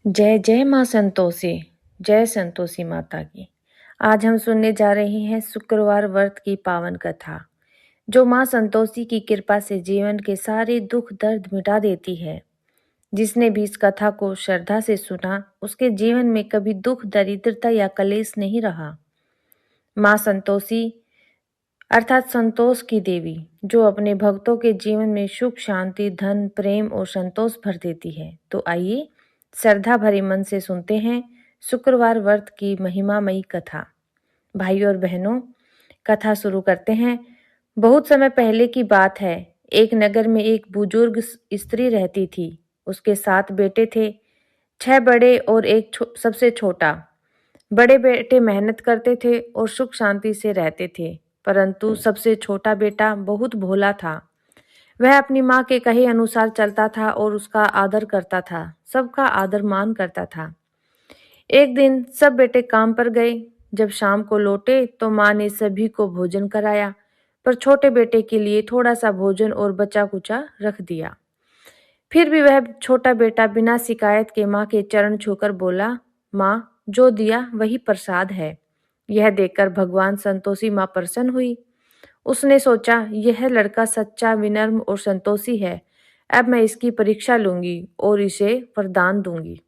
जय जय माँ संतोषी। जय संतोषी माता की। आज हम सुनने जा रहे हैं शुक्रवार व्रत की पावन कथा, जो माँ संतोषी की कृपा से जीवन के सारे दुख दर्द मिटा देती है। जिसने भी इस कथा को श्रद्धा से सुना, उसके जीवन में कभी दुख, दरिद्रता या कलेश नहीं रहा। माँ संतोषी अर्थात संतोष की देवी, जो अपने भक्तों के जीवन में सुख, शांति, धन, प्रेम और संतोष भर देती है। तो आइए श्रद्धा भरे मन से सुनते हैं शुक्रवार व्रत की महिमामयी कथा। भाइयों और बहनों, कथा शुरू करते हैं। बहुत समय पहले की बात है। एक नगर में एक बुजुर्ग स्त्री रहती थी। उसके 7 बेटे थे, 6 बड़े और एक सबसे छोटा। बड़े बेटे मेहनत करते थे और सुख शांति से रहते थे, परंतु सबसे छोटा बेटा बहुत भोला था। वह अपनी माँ के कहे अनुसार चलता था और उसका आदर करता था, सबका आदर मान करता था। एक दिन सब बेटे काम पर गए। जब शाम को लौटे तो माँ ने सभी को भोजन कराया, पर छोटे बेटे के लिए थोड़ा सा भोजन और बचा कुचा रख दिया। फिर भी वह छोटा बेटा बिना शिकायत के माँ के चरण छूकर बोला, माँ, जो दिया वही प्रसाद है। यह देखकर भगवान संतोषी माँ प्रसन्न हुई। उसने सोचा, यह लड़का सच्चा, विनम्र और संतोषी है। अब मैं इसकी परीक्षा लूंगी और इसे वरदान दूंगी।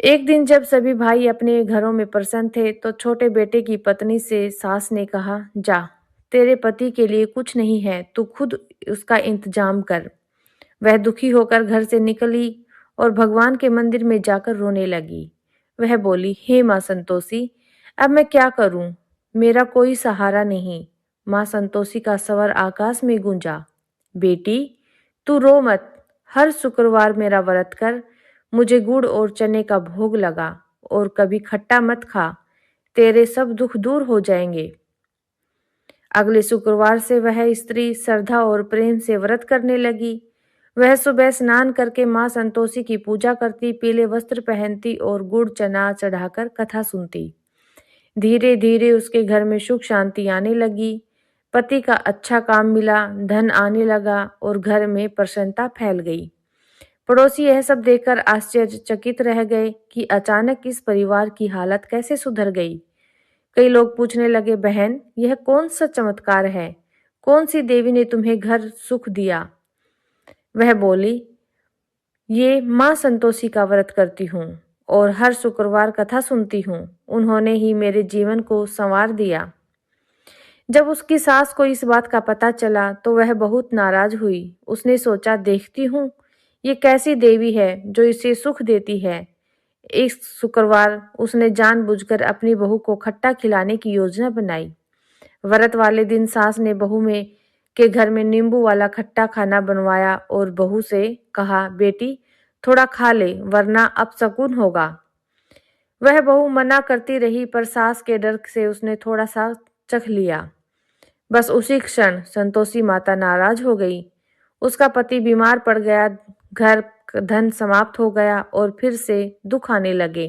एक दिन जब सभी भाई अपने घरों में प्रसन्न थे, तो छोटे बेटे की पत्नी से सास ने कहा, जा, तेरे पति के लिए कुछ नहीं है, तू खुद उसका इंतजाम कर। वह दुखी होकर घर से निकली और भगवान के मंदिर में जाकर रोने लगी। वह बोली, हे माँ संतोषी, अब मैं क्या करूं? मेरा कोई सहारा नहीं। माँ संतोषी का स्वर आकाश में गूंजा, बेटी, तू रो मत। हर शुक्रवार मेरा व्रत कर, मुझे गुड़ और चने का भोग लगा और कभी खट्टा मत खा। तेरे सब दुख दूर हो जाएंगे। अगले शुक्रवार से वह स्त्री श्रद्धा और प्रेम से व्रत करने लगी। वह सुबह स्नान करके माँ संतोषी की पूजा करती, पीले वस्त्र पहनती और गुड़ चना चढ़ाकर कथा सुनती। धीरे धीरे उसके घर में सुख शांति आने लगी। पति का अच्छा काम मिला, धन आने लगा और घर में प्रसन्नता फैल गई। पड़ोसी यह सब देखकर आश्चर्यचकित रह गए कि अचानक इस परिवार की हालत कैसे सुधर गई। कई लोग पूछने लगे, बहन, यह कौन सा चमत्कार है? कौन सी देवी ने तुम्हें घर सुख दिया? वह बोली, ये माँ संतोषी का व्रत करती हूँ और हर शुक्रवार कथा सुनती हूँ। उन्होंने ही मेरे जीवन को संवार दिया। जब उसकी सास को इस बात का पता चला तो वह बहुत नाराज हुई। उसने सोचा, देखती हूँ ये कैसी देवी है जो इसे सुख देती है। इस शुक्रवार उसने जानबूझकर अपनी बहू को खट्टा खिलाने की योजना बनाई। व्रत वाले दिन सास ने बहू में के घर में नींबू वाला खट्टा खाना बनवाया और बहू से कहा, बेटी, थोड़ा खा ले वरना अपशकुन होगा। वह बहू मना करती रही, पर सास के डर से उसने थोड़ा सा चख लिया। बस उसी क्षण संतोषी माता नाराज हो गई। उसका पति बीमार पड़ गया, घर धन समाप्त हो गया और फिर से दुख आने लगे।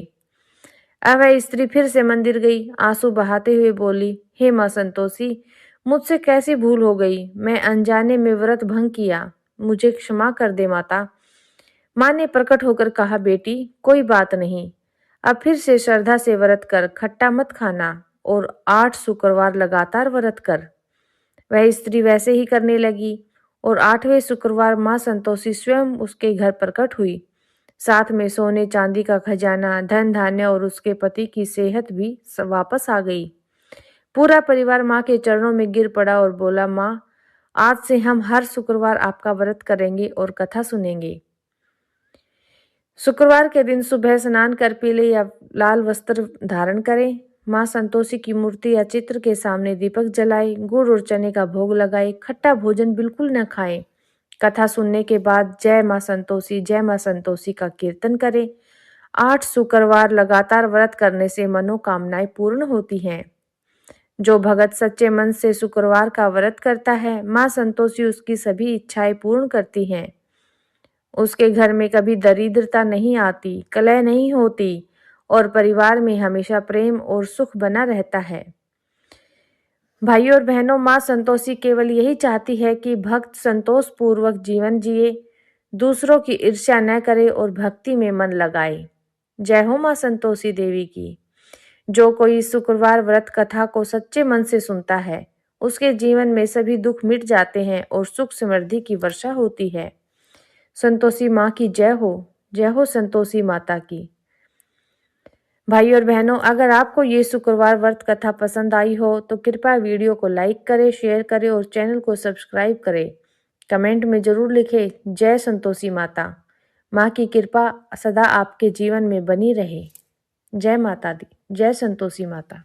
अब वह स्त्री फिर से मंदिर गई, आंसू बहाते हुए बोली, हे माँ संतोषी, मुझसे कैसी भूल हो गई? मैं अनजाने में व्रत भंग किया, मुझे क्षमा कर दे माता। माँ ने प्रकट होकर कहा, बेटी, कोई बात नहीं। अब फिर से श्रद्धा से व्रत कर, खट्टा मत खाना और 8 शुक्रवार लगातार व्रत कर। वह स्त्री वैसे ही करने लगी और 8वें शुक्रवार माँ संतोषी स्वयं उसके घर प्रकट हुई। साथ में सोने चांदी का खजाना, धन धान्य और उसके पति की सेहत भी वापस आ गई। पूरा परिवार माँ के चरणों में गिर पड़ा और बोला, माँ, आज से हम हर शुक्रवार आपका व्रत करेंगे और कथा सुनेंगे। शुक्रवार के दिन सुबह स्नान कर पीले या लाल वस्त्र धारण करें। माँ संतोषी की मूर्ति या चित्र के सामने दीपक जलाए, गुड़ और चने का भोग लगाए, खट्टा भोजन बिल्कुल न खाएं। कथा सुनने के बाद जय माँ संतोषी का कीर्तन करें। 8 शुक्रवार लगातार व्रत करने से मनोकामनाएं पूर्ण होती हैं। जो भगत सच्चे मन से शुक्रवार का व्रत करता है, माँ संतोषी उसकी सभी इच्छाएं पूर्ण करती हैं। उसके घर में कभी दरिद्रता नहीं आती, कलह नहीं होती और परिवार में हमेशा प्रेम और सुख बना रहता है। भाइयों और बहनों, माँ संतोषी केवल यही चाहती है कि भक्त संतोष पूर्वक जीवन जिए, दूसरों की ईर्ष्या न करे और भक्ति में मन लगाए। जय हो माँ संतोषी देवी की। जो कोई शुक्रवार व्रत कथा को सच्चे मन से सुनता है, उसके जीवन में सभी दुख मिट जाते हैं और सुख समृद्धि की वर्षा होती है। संतोषी माँ की जय हो संतोषी माता की। भाई और बहनों, अगर आपको ये शुक्रवार व्रत कथा पसंद आई हो तो कृपया वीडियो को लाइक करें, शेयर करें और चैनल को सब्सक्राइब करें। कमेंट में जरूर लिखें जय संतोषी माता। माँ की कृपा सदा आपके जीवन में बनी रहे। जय माता दी, जय संतोषी माता।